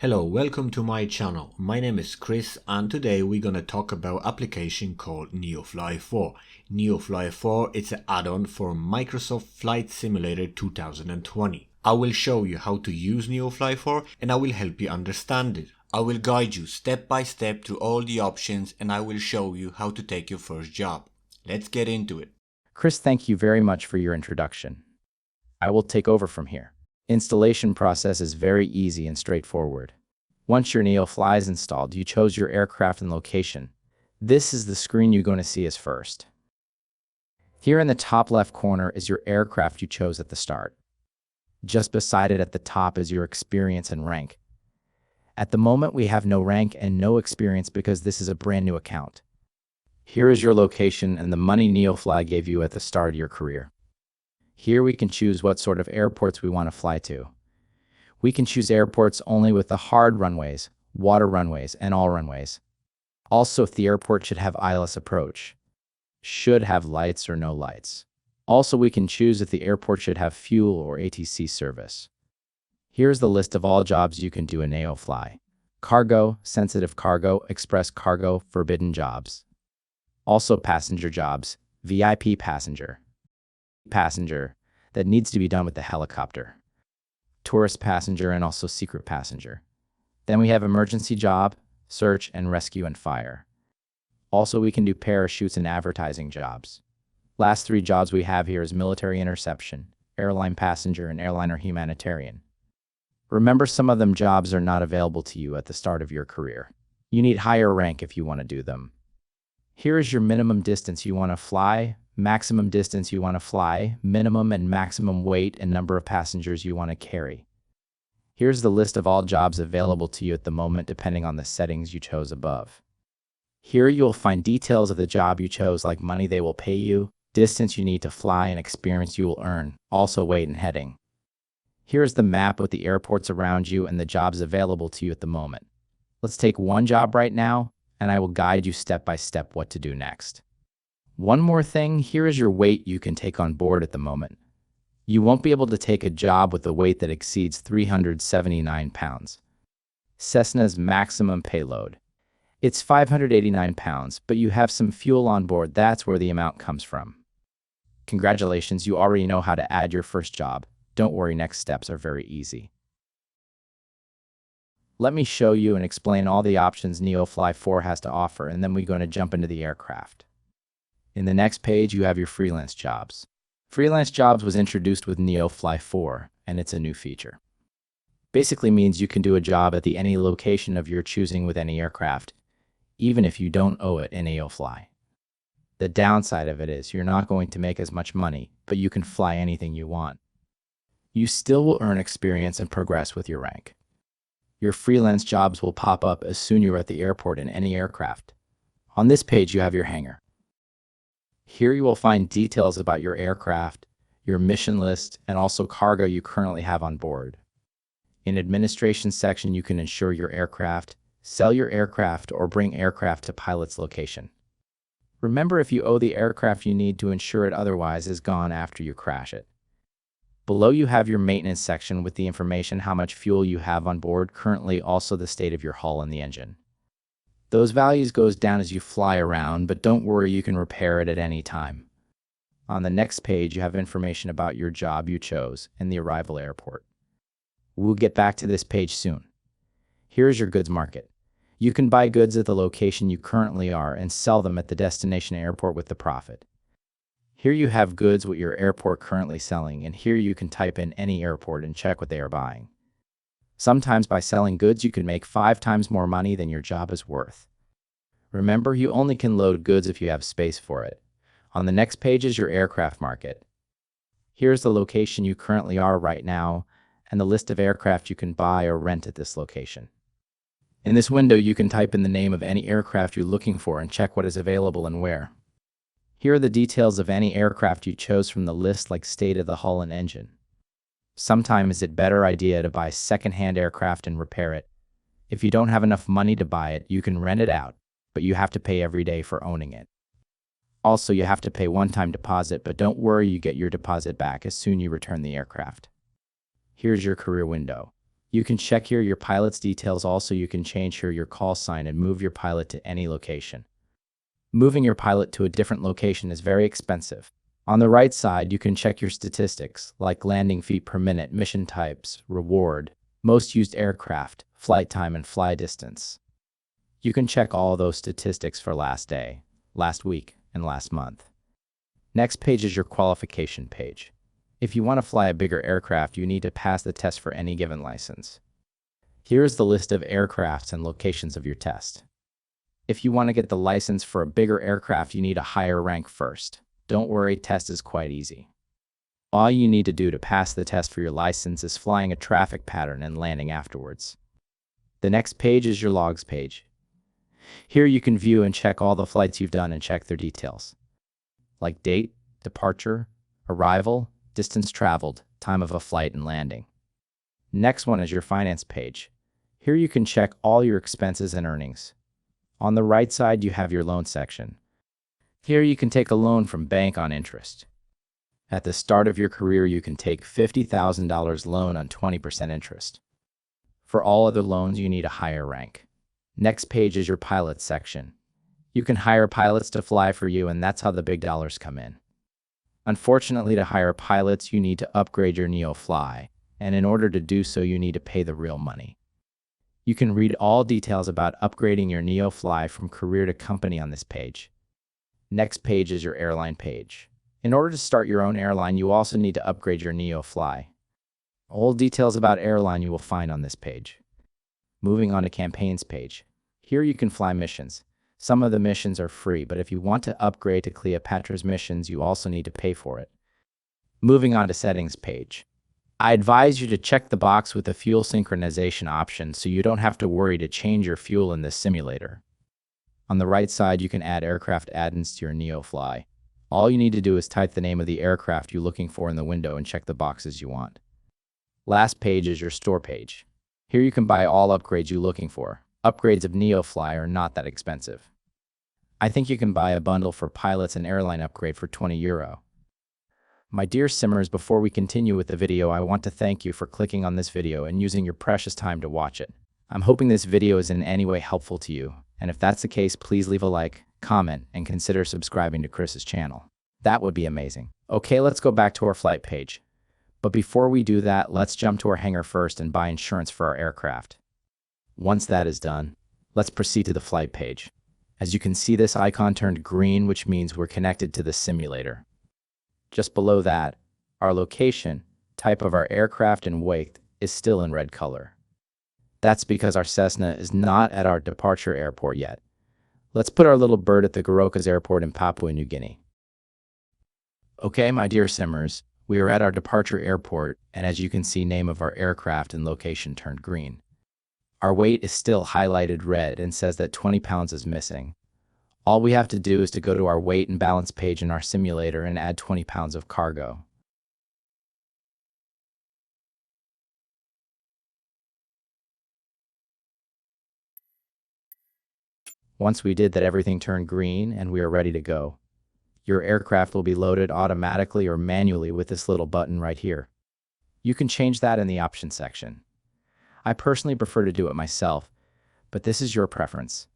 Hello, welcome to my channel. My name is Chris and today we're gonna talk about application called NeofFly 4. NeofFly 4 is an add-on for Microsoft Flight Simulator 2020. I will show you how to use NeofFly 4 and I will help you understand it. I will guide you step by step through all the options and I will show you how to take your first job. Let's get into it. Chris, thank you very much for your introduction. I will take over from here. Installation process is very easy and straightforward. Once your NeoFly is installed, you chose your aircraft and location. This is the screen you're going to see as first. Here in the top left corner is your aircraft you chose at the start. Just beside it at the top is your experience and rank. At the moment, we have no rank and no experience because this is a brand new account. Here is your location and the money NeofFly gave you at the start of your career. Here we can choose what sort of airports we want to fly to. We can choose airports only with the hard runways, water runways, and all runways. Also, if the airport should have ILS approach, should have lights or no lights. Also, we can choose if the airport should have fuel or ATC service. Here's the list of all jobs you can do in NeofFly. Cargo, sensitive cargo, express cargo, forbidden jobs. Also passenger jobs, VIP passenger that needs to be done with the helicopter, tourist passenger, and also secret passenger. Then we have emergency job, search and rescue and fire. Also, we can do parachutes and advertising jobs. Last three jobs we have here is military interception, airline passenger, and airliner humanitarian. Remember, some of them jobs are not available to you at the start of your career. You need higher rank if you want to do them. Here is your minimum distance you want to fly, maximum distance you want to fly, minimum and maximum weight and number of passengers you want to carry. Here's the list of all jobs available to you at the moment depending on the settings you chose above. Here you'll find details of the job you chose, like money they will pay you, distance you need to fly, and experience you will earn, also weight and heading. Here's the map with the airports around you and the jobs available to you at the moment. Let's take one job right now, and I will guide you step by step what to do next. One more thing, here is your weight you can take on board at the moment. You won't be able to take a job with a weight that exceeds 379 pounds. Cessna's maximum payload. It's 589 pounds, but you have some fuel on board, that's where the amount comes from. Congratulations, you already know how to add your first job. Don't worry, next steps are very easy. Let me show you and explain all the options NeofFly 4 has to offer, and then we're going to jump into the aircraft. In the next page, you have your freelance jobs. Freelance jobs was introduced with NeofFly 4, and it's a new feature. Basically means you can do a job at any location of your choosing with any aircraft, even if you don't owe it in NeofFly. The downside of it is you're not going to make as much money, but you can fly anything you want. You still will earn experience and progress with your rank. Your freelance jobs will pop up as soon as you're at the airport in any aircraft. On this page, you have your hangar. Here you will find details about your aircraft, your mission list, and also cargo you currently have on board. In administration section, you can insure your aircraft, sell your aircraft, or bring aircraft to pilot's location. Remember, if you owe the aircraft, you need to insure it, otherwise is gone after you crash it. Below you have your maintenance section with the information how much fuel you have on board currently, also the state of your hull and the engine. Those values goes down as you fly around, but don't worry, you can repair it at any time. On the next page, you have information about your job you chose and the arrival airport. We'll get back to this page soon. Here's your goods market. You can buy goods at the location you currently are and sell them at the destination airport with the profit. Here you have goods what your airport currently selling, and here you can type in any airport and check what they are buying. Sometimes by selling goods, you can make 5 times more money than your job is worth. Remember, you only can load goods if you have space for it. On the next page is your aircraft market. Here's the location you currently are right now, and the list of aircraft you can buy or rent at this location. In this window, you can type in the name of any aircraft you're looking for and check what is available and where. Here are the details of any aircraft you chose from the list, like state of the hull and engine. Sometimes it's a better idea to buy second-hand aircraft and repair it. If you don't have enough money to buy it, you can rent it out, but you have to pay every day for owning it. Also, you have to pay one-time deposit, but don't worry, you get your deposit back as soon as you return the aircraft. Here's your career window. You can check here your pilot's details. Also, you can change here your call sign and move your pilot to any location. Moving your pilot to a different location is very expensive. On the right side, you can check your statistics, like landing feet per minute, mission types, reward, most used aircraft, flight time, and fly distance. You can check all those statistics for last day, last week, and last month. Next page is your qualification page. If you want to fly a bigger aircraft, you need to pass the test for any given license. Here is the list of aircrafts and locations of your test. If you want to get the license for a bigger aircraft, you need a higher rank first. Don't worry, test is quite easy. All you need to do to pass the test for your license is flying a traffic pattern and landing afterwards. The next page is your logs page. Here you can view and check all the flights you've done and check their details, like date, departure, arrival, distance traveled, time of a flight, and landing. Next one is your finance page. Here you can check all your expenses and earnings. On the right side, you have your loan section. Here you can take a loan from bank on interest. At the start of your career, you can take $50,000 loan on 20% interest. For all other loans, you need a higher rank. Next page is your pilot section. You can hire pilots to fly for you, and that's how the big dollars come in. Unfortunately, to hire pilots, you need to upgrade your NeofFly, and in order to do so, you need to pay the real money. You can read all details about upgrading your NeofFly from career to company on this page. Next page is your airline page. In order to start your own airline, you also need to upgrade your NeofFly. All details about airline you will find on this page. Moving on to campaigns page. Here you can fly missions. Some of the missions are free, but if you want to upgrade to Cleopatra's missions, you also need to pay for it. Moving on to settings page. I advise you to check the box with the fuel synchronization option so you don't have to worry to change your fuel in this simulator. On the right side, you can add aircraft add-ins to your NeofFly. All you need to do is type the name of the aircraft you're looking for in the window and check the boxes you want. Last page is your store page. Here you can buy all upgrades you're looking for. Upgrades of NeofFly are not that expensive. I think you can buy a bundle for pilots and airline upgrade for €20. My dear simmers, before we continue with the video, I want to thank you for clicking on this video and using your precious time to watch it. I'm hoping this video is in any way helpful to you, and if that's the case, please leave a like, comment, and consider subscribing to Chris's channel. That would be amazing. Okay, let's go back to our flight page. But before we do that, let's jump to our hangar first and buy insurance for our aircraft. Once that is done, let's proceed to the flight page. As you can see, this icon turned green, which means we're connected to the simulator. Just below that, our location, type of our aircraft, and weight is still in red color. That's because our Cessna is not at our departure airport yet. Let's put our little bird at the Gorokas airport in Papua New Guinea. Okay, my dear simmers, we are at our departure airport, and as you can see, name of our aircraft and location turned green. Our weight is still highlighted red and says that 20 pounds is missing. All we have to do is to go to our weight and balance page in our simulator and add 20 pounds of cargo. Once we did that, everything turned green and we are ready to go. Your aircraft will be loaded automatically or manually with this little button right here. You can change that in the options section. I personally prefer to do it myself, but this is your preference.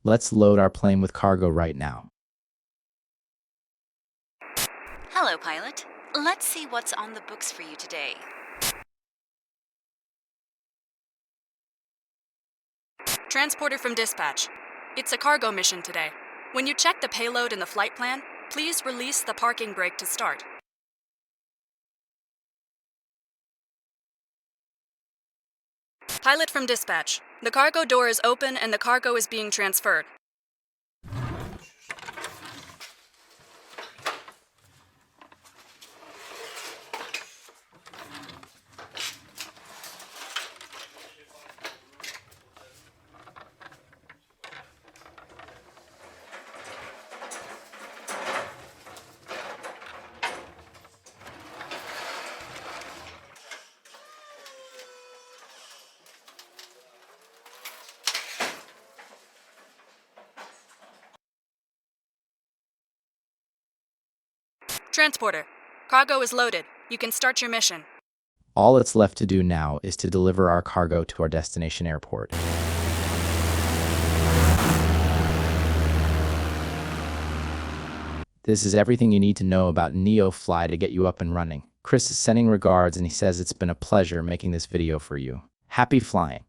Let's load our plane with cargo right now. Hello, pilot. Let's see what's on the books for you today. Transporter from dispatch. It's a cargo mission today. When you check the payload in the flight plan, please release the parking brake to start. Pilot from dispatch. The cargo door is open and the cargo is being transferred. Transporter. Cargo is loaded. You can start your mission. All it's left to do now is to deliver our cargo to our destination airport. This is everything you need to know about NeofFly to get you up and running. Chris is sending regards and he says it's been a pleasure making this video for you. Happy flying!